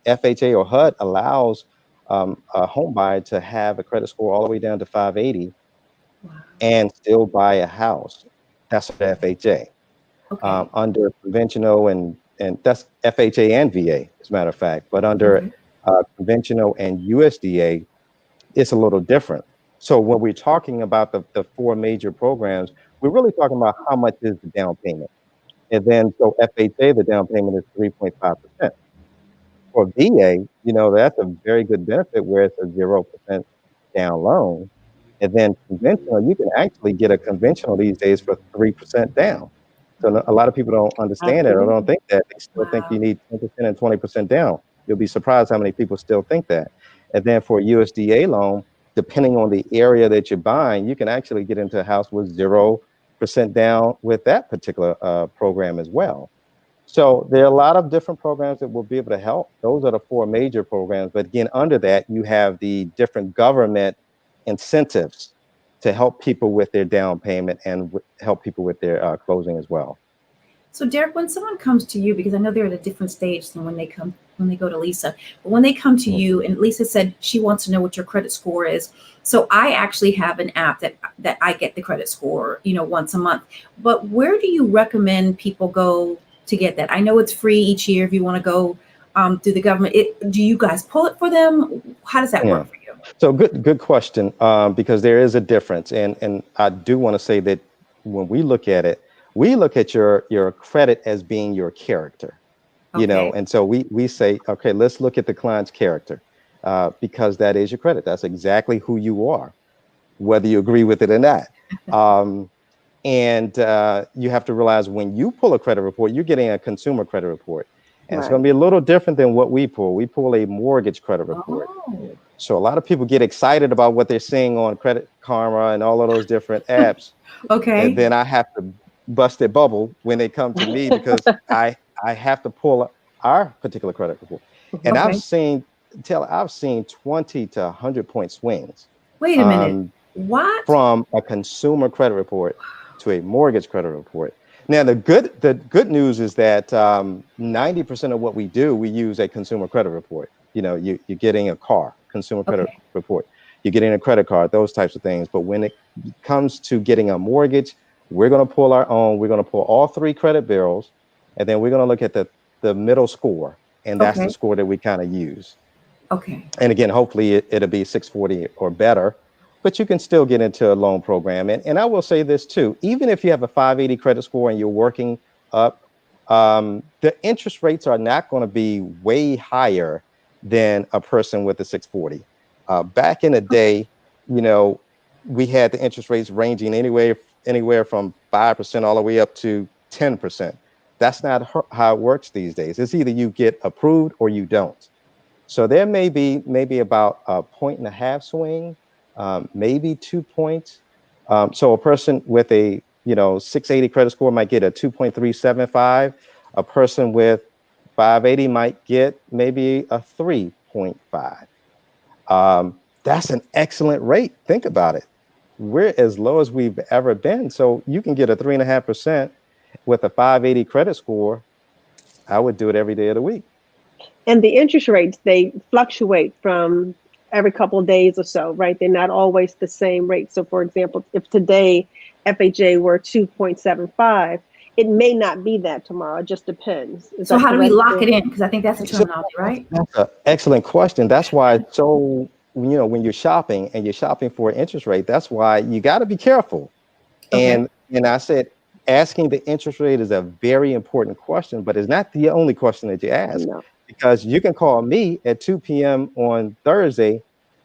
FHA or HUD allows a home buyer to have a credit score all the way down to 580 Wow. and still buy a house. That's the FHA. Okay. Under conventional and that's FHA and VA, as a matter of fact. But under Okay. conventional and USDA, it's a little different. So when we're talking about the four major programs, we're really talking about how much is the down payment. And then so FHA, the down payment is 3.5%. For VA, that's a very good benefit where it's a 0% down loan. And then conventional, you can actually get a conventional these days for 3% down. So a lot of people don't understand that or don't Absolutely. think that. They still think you Wow. need 10% and 20% down. You'll be surprised how many people still think that. And then for a USDA loan, depending on the area that you're buying, you can actually get into a house with 0% down with that particular program as well. So there are a lot of different programs that will be able to help. Those are the four major programs. But again, under that, you have the different government incentives to help people with their down payment and help people with their closing as well. So Derek, when someone comes to you, because I know they're at a different stage than when they go to Lisa, but when they come to you, and Lisa said she wants to know what your credit score is. So I actually have an app that I get the credit score, once a month. But where do you recommend people go to get that? I know it's free each year if you want to go through the government. Do you guys pull it for them? How does that Yeah. work for you? So good question, because there is a difference. And I do want to say that when we look at it, we look at your credit as being your character. Okay. And so we say, okay, let's look at the client's character, because that is your credit. That's exactly who you are, whether you agree with it or not. And you have to realize when you pull a credit report, you're getting a consumer credit report. And it's going Right. to be a little different than what we pull. We pull a mortgage credit report. Oh, So a lot of people get excited about what they're seeing on Credit Karma and all of those different apps. And okay. then I have to bust their bubble when they come to me because I have to pull our particular credit report. And I've Okay. seen Taylor, I've seen 20 to 100-point swings. Wait a minute. What? From a consumer credit report to a mortgage credit report. Now, the good news is that 90% of what we do, we use a consumer credit report. You know, you're getting a car, consumer credit report. You're getting a credit card, those types of things. But when it comes to getting a mortgage, we're going to pull our own. We're going to pull all 3 credit bureaus, and then we're going to look at the middle score, and that's the score that we kind of use. Okay. And again, hopefully it'll be 640 or better, but you can still get into a loan program. And I will say this too, even if you have a 580 credit score and you're working up, the interest rates are not going to be way higher than a person with a 640. Back in the day, you know, we had the interest rates ranging anywhere from 5% all the way up to 10%. That's not how it works these days. It's either you get approved or you don't. So there may be maybe about a 1.5 swing, maybe 2 points. So a person with a 680 credit score might get a 2.375. A person with 580 might get maybe a 3.5. That's an excellent rate. Think about it. We're as low as we've ever been. So you can get a 3.5% with a 580 credit score. I would do it every day of the week. And the interest rates, they fluctuate from every couple of days or so, right? They're not always the same rate. So for example, if today FHA were 2.75, it may not be that tomorrow. It just depends. So how do we lock it in? Because I think that's the terminology, right? That's an excellent question. That's why it's so, when you're shopping and you're shopping for an interest rate, that's why you got to be careful. And I said, asking the interest rate is a very important question, but it's not the only question that you ask. No. Because you can call me at 2 p.m. on Thursday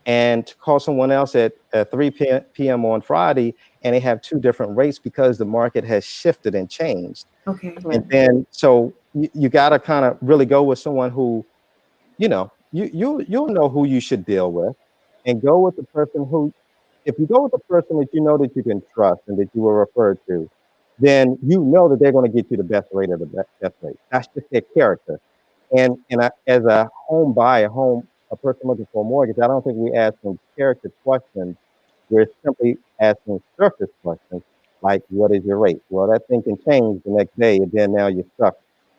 and call someone else at 3 p.m. on Friday, and they have 2 different rates because the market has shifted and changed. Okay. And then so you got to kind of really go with someone who, you'll know who you should deal with, and go with the person who, if you go with the person that you know that you can trust and that you were referred to, then you know that they're going to get you the best rate of the best rate. That's just their character. And as a home buyer, a person looking for a mortgage, I don't think we ask them character questions. We're simply asking surface questions like, what is your rate? Well, that thing can change the next day, and then now you're stuck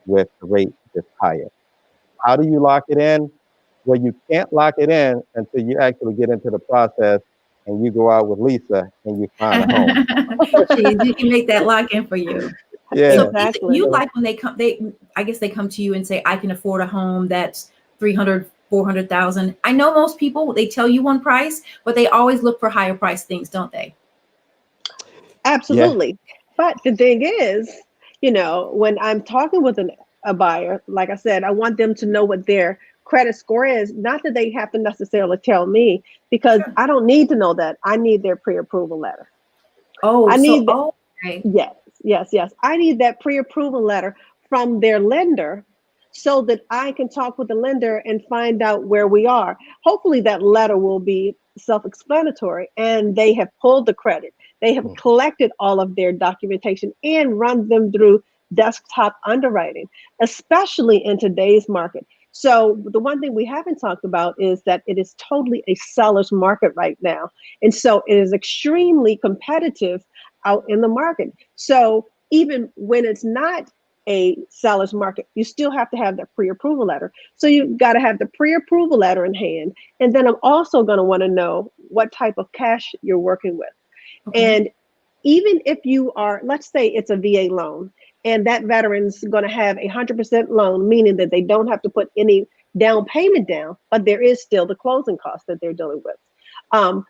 with the rate that's higher. How do you lock it in? Well, you can't lock it in until you actually get into the process and you go out with Lisa and you find a home. Jeez, we can make that lock in for you. Yeah, so exactly. You like when they come, I guess they come to you and say, I can afford a home that's 300, 400,000. I know most people, they tell you one price, but they always look for higher price things, don't they? Absolutely. Yeah. But the thing is, when I'm talking with a buyer, like I said, I want them to know what their credit score is. Not that they have to necessarily tell me, because I don't need to know that. I need their pre-approval letter. Oh, I need okay. Yes. I need that pre-approval letter from their lender so that I can talk with the lender and find out where we are. Hopefully that letter will be self-explanatory and they have pulled the credit. They have collected all of their documentation and run them through desktop underwriting, especially in today's market. So the one thing we haven't talked about is that it is totally a seller's market right now. And so it is extremely competitive out in the market. So even when it's not a seller's market, you still have to have that pre-approval letter. So you've got to have the pre-approval letter in hand. And then I'm also going to want to know what type of cash you're working with. Okay. And even if you are, let's say it's a VA loan, and that veteran's going to have 100% loan, meaning that they don't have to put any down payment down, but there is still the closing costs that they're dealing with.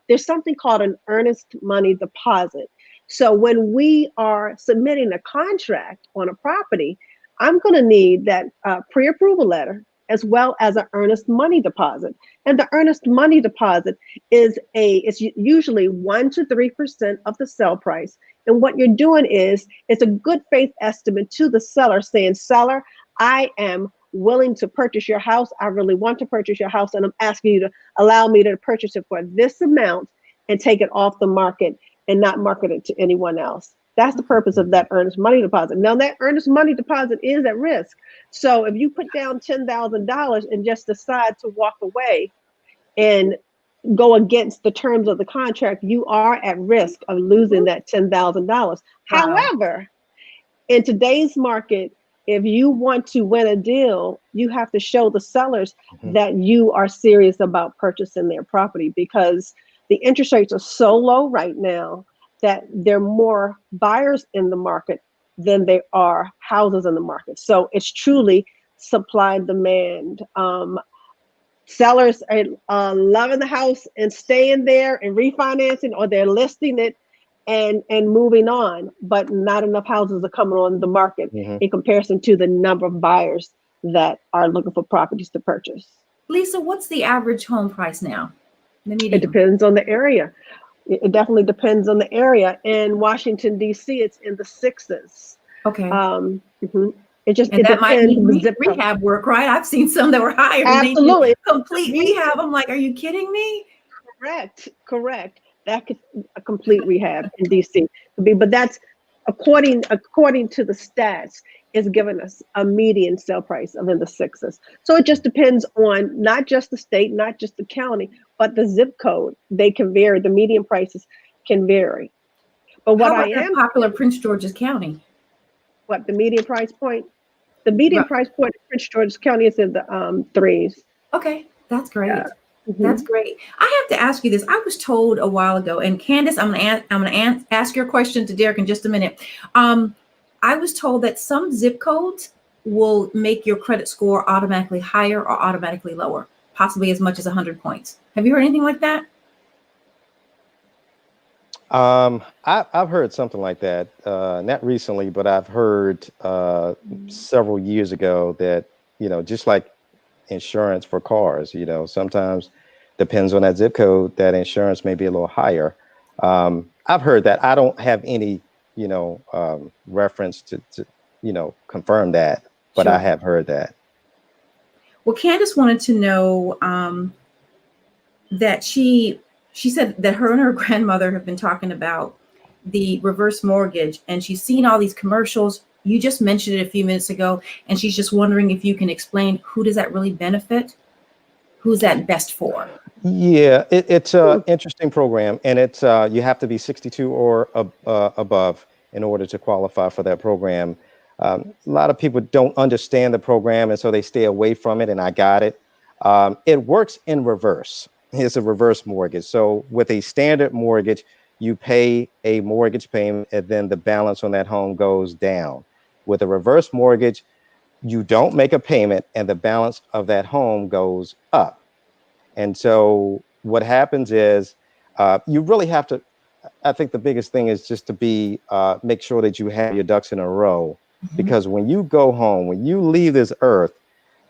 There's something called an earnest money deposit. So when we are submitting a contract on a property, I'm going to need that pre-approval letter as well as an earnest money deposit. And the earnest money deposit is it's usually 1 to 3% of the sale price. And what you're doing is it's a good faith estimate to the seller saying, seller, I am willing to purchase your house. I really want to purchase your house. And I'm asking you to allow me to purchase it for this amount and take it off the market and not market it to anyone else. That's the purpose of that earnest money deposit. Now that earnest money deposit is at risk. So if you put down $10,000 and just decide to walk away and go against the terms of the contract, you are at risk of losing that $10,000. Wow. However, in today's market, if you want to win a deal, you have to show the sellers that you are serious about purchasing their property, because the interest rates are so low right now that there are more buyers in the market than there are houses in the market. So it's truly supply and demand. Sellers are loving the house and staying there and refinancing, or they're listing it and moving on, but not enough houses are coming on the market in comparison to the number of buyers that are looking for properties to purchase. Lisa, what's the average home price now? It depends on the area. It definitely depends on the area. In Washington, D.C., it's in the sixes. Okay. It just and it that might depends. need rehab work, right? I've seen some that were higher. Absolutely. Complete rehab. I'm like, are you kidding me? Correct. That could a complete rehab in DC could be, but that's according to the stats, is giving us a median sale price of in the sixes. So it just depends on not just the state, not just the county, but the zip code. They can vary. The median prices can vary. But what How about popular Prince George's County? What the median price point? The median price point in Prince George's County is in the threes. Okay, that's great. That's great. I have to ask you this. I was told a while ago, and Candace, I'm gonna ask your question to Derick in just a minute. I was told that some zip codes will make your credit score automatically higher or automatically lower, possibly as much as 100 points. Have you heard anything like that? I've heard something like that, not recently, but I've heard several years ago that, just like insurance for cars, sometimes depends on that zip code, that insurance may be a little higher. I've heard that. I don't have any, reference to confirm that, but Sure. I have heard that. Well, Candace wanted to know that she said that her and her grandmother have been talking about the reverse mortgage, and she's seen all these commercials. You just mentioned it a few minutes ago, and she's just wondering if you can explain, who does that really benefit? Who's that best for? Yeah, it's an interesting program, and it's you have to be 62 or above in order to qualify for that program. A lot of people don't understand the program, and so they stay away from it, and I got it. It works in reverse. It's a reverse mortgage. So with a standard mortgage, you pay a mortgage payment, and then the balance on that home goes down. With a reverse mortgage, you don't make a payment, and the balance of that home goes up. And so what happens is you really have to, I think the biggest thing is just to make sure that you have your ducks in a row, because when you go home, when you leave this earth,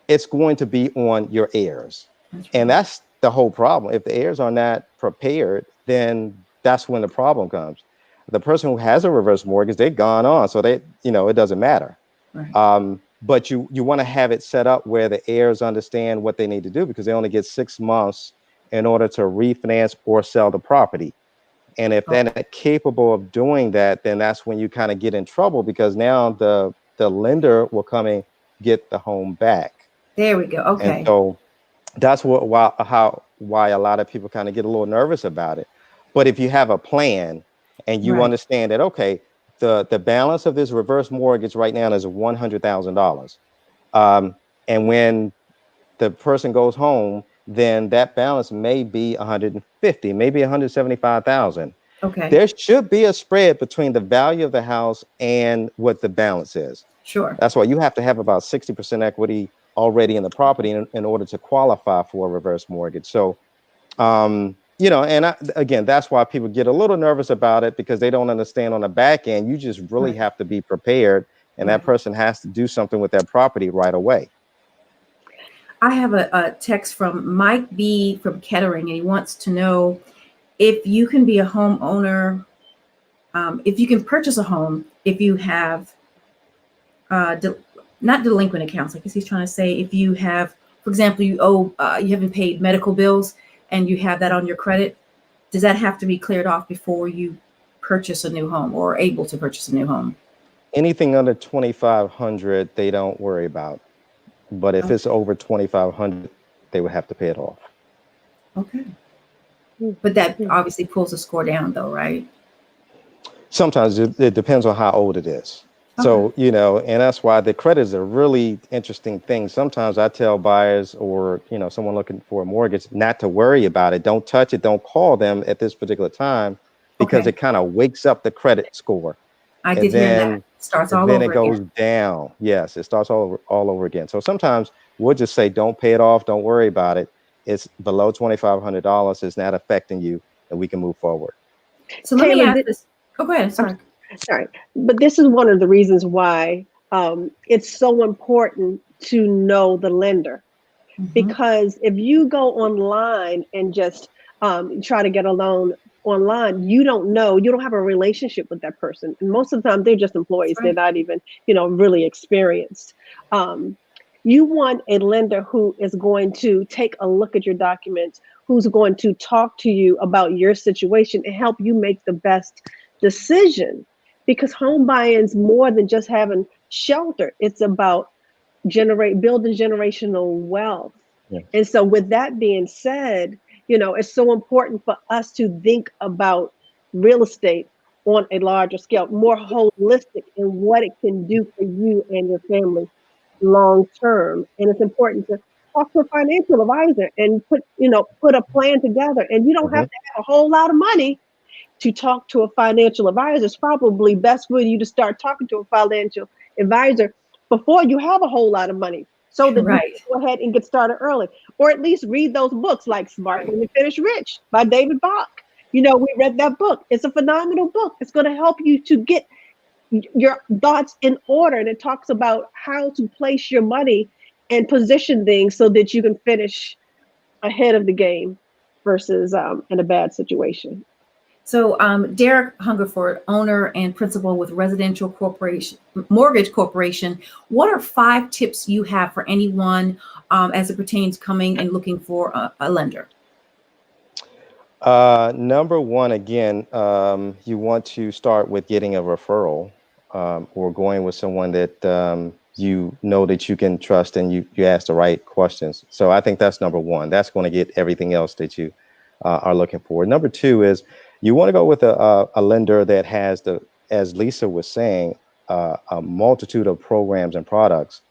it's going to be on your heirs. And that's the whole problem. If the heirs are not prepared, then that's when the problem comes. The person who has a reverse mortgage, they've gone on, so it doesn't matter. Right. But you want to have it set up where the heirs understand what they need to do, because they only get 6 months in order to refinance or sell the property. And if they're not capable of doing that, then that's when you kind of get in trouble, because now the lender will come and get the home back. There we go. Okay. And so that's why a lot of people kind of get a little nervous about it. But if you have a plan and you understand that, okay, the balance of this reverse mortgage right now is $100,000. And when the person goes home, then that balance may be 150, maybe 175,000. Okay. There should be a spread between the value of the house and what the balance is. Sure. That's why you have to have about 60% equity already in the property in order to qualify for a reverse mortgage. So, and again, that's why people get a little nervous about it, because they don't understand on the back end. You just really have to be prepared, and that person has to do something with that property right away. I have a text from Mike B from Kettering, and he wants to know if you can be a homeowner, if you can purchase a home, if you have not delinquent accounts. I guess he's trying to say, if you have, for example, you haven't paid medical bills and you have that on your credit, does that have to be cleared off before you purchase a new home or able to purchase a new home? Anything under 2,500, they don't worry about. But if it's over 2,500, they would have to pay it off. Okay. But that obviously pulls the score down though, right? Sometimes it depends on how old it is. Okay. So, you know, and that's why the credit is a really interesting thing. Sometimes I tell buyers or, you know, someone looking for a mortgage not to worry about it. Don't touch it. Don't call them at this particular time because Okay. it kind of wakes up the credit score. I And did hear that. then, Starts and all then over it goes again. down. Yes, it starts all over again. So sometimes we'll just say, don't pay it off. Don't worry about it. It's below $2,500. It's not affecting you, and we can move forward. So let me Taylor, ask this. Oh, go ahead. Sorry. Sorry, but this is one of the reasons why it's so important to know the lender. Because if you go online and just try to get a loan online, you don't know, you don't have a relationship with that person. And most of the time they're just employees. Right. They're not even, you know, really experienced. You want a lender who is going to take a look at your documents, who's going to talk to you about your situation and help you make the best decision. Because home buying is more than just having shelter. It's about building generational wealth. Yes. And so with that being said, you know, it's so important for us to think about real estate on a larger scale, more holistic in what it can do for you and your family long term. And it's important to talk to a financial advisor and put a plan together. And you don't have to have a whole lot of money to talk to a financial advisor. It's probably best for you to start talking to a financial advisor before you have a whole lot of money, so that you Right. can go ahead and get started early, or at least read those books like Smart When You Finish Rich by David Bach. You know, we read that book. It's a phenomenal book. It's going to help you to get your thoughts in order. And it talks about how to place your money and position things so that you can finish ahead of the game versus in a bad situation. So Derick Hungerford, owner and principal with Residential Corporation, Mortgage Corporation, what are 5 tips you have for anyone as it pertains coming and looking for a lender? Number one, again, you want to start with getting a referral or going with someone that you know that you can trust and you ask the right questions. So I think that's number one. That's going to get everything else that you are looking for. Number two is you want to go with a lender that has as Lisa was saying, a multitude of programs and products.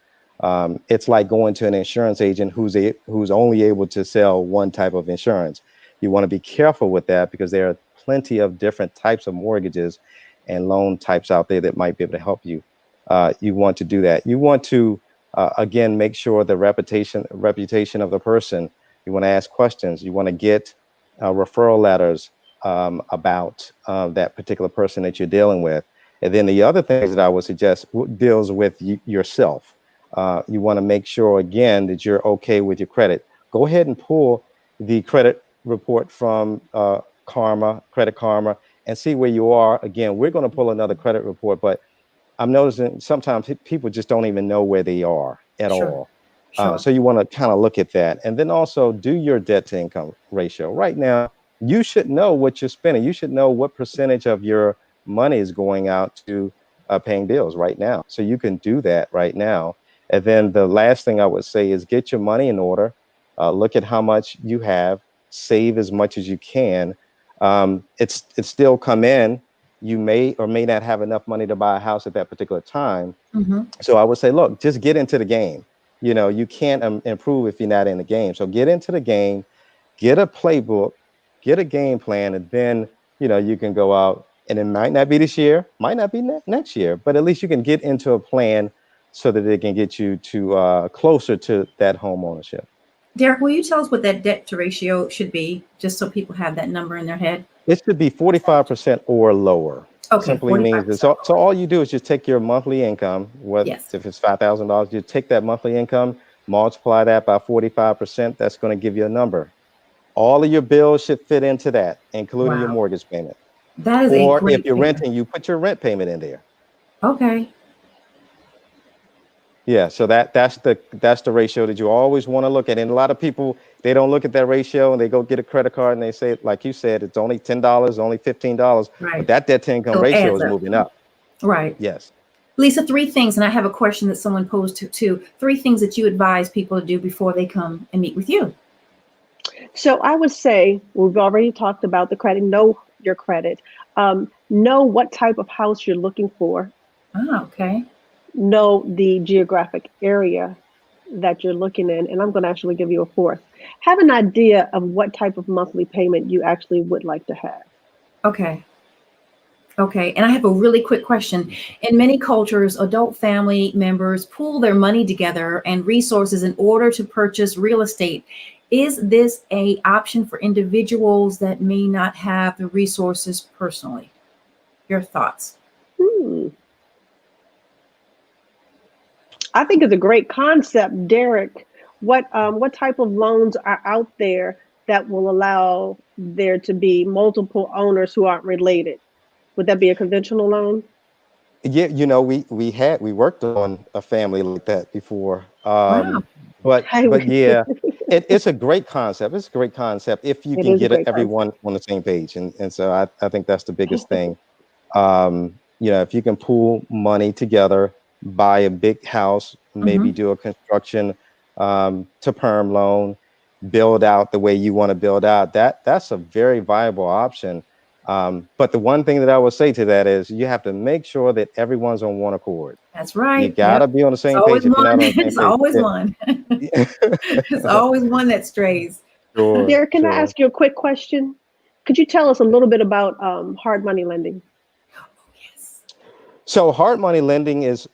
It's like going to an insurance agent who's only able to sell one type of insurance. You want to be careful with that because there are plenty of different types of mortgages and loan types out there that might be able to help you. You want to do that. You want to, again, make sure the reputation of the person. You want to ask questions. You want to get referral letters about that particular person that you're dealing with. And then the other things that I would suggest deals with yourself. You want to make sure, again, that you're okay with your credit. Go ahead and pull the credit report from Credit Karma, and see where you are. Again, we're going to pull another credit report, but I'm noticing sometimes people just don't even know where they are at all. Sure. So you want to kind of look at that, and then also do your debt to income ratio. Right now, you should know what you're spending. You should know what percentage of your money is going out to paying bills right now. So you can do that right now. And then the last thing I would say is get your money in order. Look at how much you have. Save as much as you can. It's still come in. You may or may not have enough money to buy a house at that particular time. So I would say, look, just get into the game. You know, you can't improve if you're not in the game. So get into the game, get a playbook, get a game plan, and then, you know, you can go out, and it might not be this year, might not be next year, but at least you can get into a plan so that it can get you to closer to that home ownership. Derick, will you tell us what that debt to ratio should be, just so people have that number in their head? It should be 45% or lower. Okay, Simply means this. So all you do is just take your monthly income, Yes. if it's $5,000, you take that monthly income, multiply that by 45%. That's going to give you a number. All of your bills should fit into that, including your mortgage payment. That is a Or great if you're figure. renting, you put your rent payment in there. Okay. Yeah, so that's the ratio that you always want to look at. And a lot of people, they don't look at that ratio and they go get a credit card and they say, like you said, it's only $10, only $15, but Right. that debt to income So it ratio adds is up. moving up. Right. Yes. Lisa, three things, and I have a question that someone posed to three things that you advise people to do before they come and meet with you. So I would say we've already talked about the credit. Know your credit. Know what type of house you're looking for. Ah, okay. Know the geographic area that you're looking in. And I'm going to actually give you a fourth. Have an idea of what type of monthly payment you actually would like to have. Okay. Okay. And I have a really quick question. In many cultures, adult family members pool their money together and resources in order to purchase real estate. Is this an option for individuals that may not have the resources personally? Your thoughts? I think it's a great concept, Derek. What type of loans are out there that will allow there to be multiple owners who aren't related? Would that be a conventional loan? Yeah, we worked on a family like that before. Wow. But yeah, it's a great concept. It's a great concept if you It can is a get great everyone concept. on the same page. And so I think that's the biggest thing. If you can pool money together, buy a big house, maybe Mm-hmm. do a construction to perm loan, build out the way you want to build out, that's a very viable option. But the one thing that I would say to that is you have to make sure that everyone's on one accord. That's You right. got to Yep. be on the It's same always page. If you're one. not on the same It's page, always one. It's always one that strays. sure, Derek, can I sure. ask you a quick question? Could you tell us a little bit about hard money lending? Yes. So hard money lending is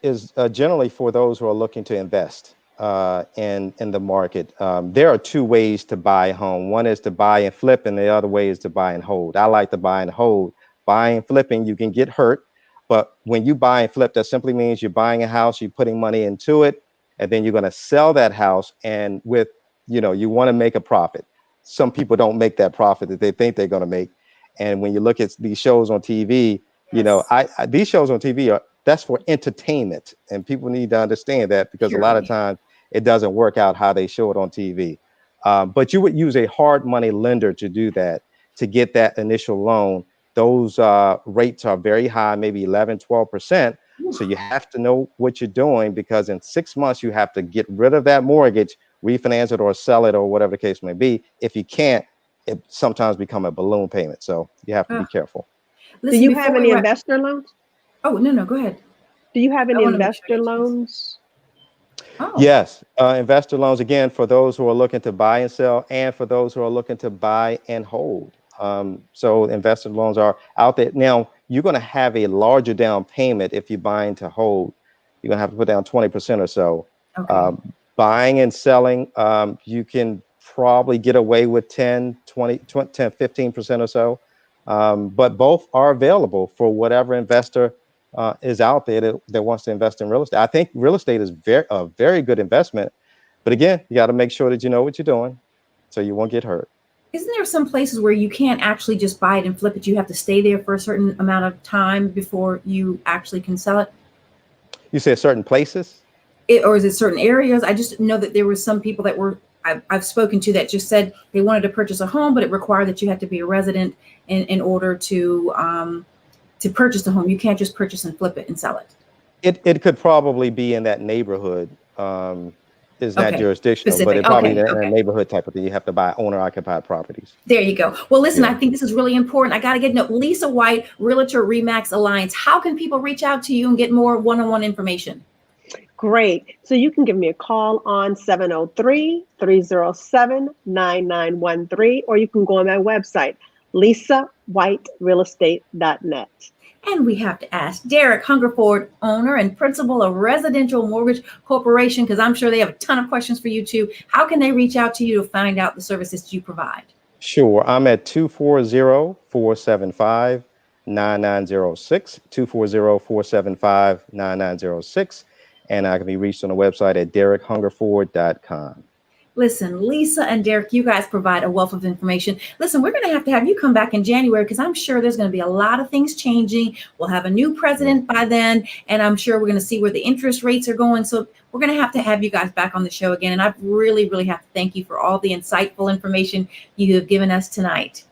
generally for those who are looking to invest in the market. There are two ways to buy a home. One is to buy and flip, and the other way is to buy and hold. I like to buy and hold. Buying and flipping, you can get hurt, but when you buy and flip, that simply means you're buying a house, you're putting money into it, and then you're going to sell that house. And you want to make a profit. Some people don't make that profit that they think they're going to make. And when you look at these shows on TV, Yes. these shows on TV that's for entertainment, and people need to understand that because a lot of Purely. times it doesn't work out how they show it on TV. But you would use a hard money lender to do that, to get that initial loan. Those rates are very high, maybe 11, 12%. So you have to know what you're doing, because in 6 months you have to get rid of that mortgage, refinance it or sell it or whatever the case may be. If you can't, it sometimes become a balloon payment. So you have to be Oh, careful. Do listen, you before have we any wrap. investor loans? Oh, no, go ahead. Do you have I any want to make sure I investor get yours. loans? Oh, Yes, investor loans, again, for those who are looking to buy and sell, and for those who are looking to buy and hold. So investor loans are out there. Now, you're going to have a larger down payment if you're buying to hold. You're going to have to put down 20% or so. okay. Buying and selling, you can probably get away with 10, 20, 10, 15% or so. But both are available for whatever investor is out there that wants to invest in real estate. I think real estate is a very good investment, but again, you got to make sure that you know what you're doing, so you won't get hurt. Isn't there some places where you can't actually just buy it and flip it? You have to stay there for a certain amount of time before you actually can sell it? You said certain places? Or is it certain areas? I just know that there were some people that I've spoken to that just said they wanted to purchase a home, but it required that you had to be a resident in order to purchase the home. You can't just purchase and flip it and sell it. It could probably be in that neighborhood. Is not Okay. jurisdictional, but Specific. it probably in Okay. a Okay. neighborhood type of thing. You have to buy owner occupied properties. There you go. Well, listen, I Yeah. think this is really important. I got to get to know Lisa White, Realtor Remax Alliance. How can people reach out to you and get more one-on-one information? Great. So you can give me a call on 703-307-9913, or you can go on my website, lisawhiterealestate.net. And we have to ask Derick Hungerford, owner and principal of Residential Mortgage Corporation, because I'm sure they have a ton of questions for you too. How can they reach out to you to find out the services you provide? Sure. I'm at 240-475-9906, 240-475-9906. And I can be reached on the website at DerrickHungerford.com. Listen, Lisa and Derek, you guys provide a wealth of information. Listen, we're going to have you come back in January because I'm sure there's going to be a lot of things changing. We'll have a new president by then, and I'm sure we're going to see where the interest rates are going. So we're going to have you guys back on the show again. And I really, really have to thank you for all the insightful information you have given us tonight.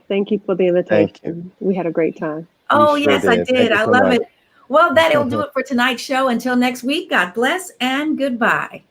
Thank you for the invitation. Thank you. We had a great time. Oh, We sure yes, I did. did. Thank you I so love much. it. Well, that'll do it for tonight's show. Until next week, God bless and goodbye.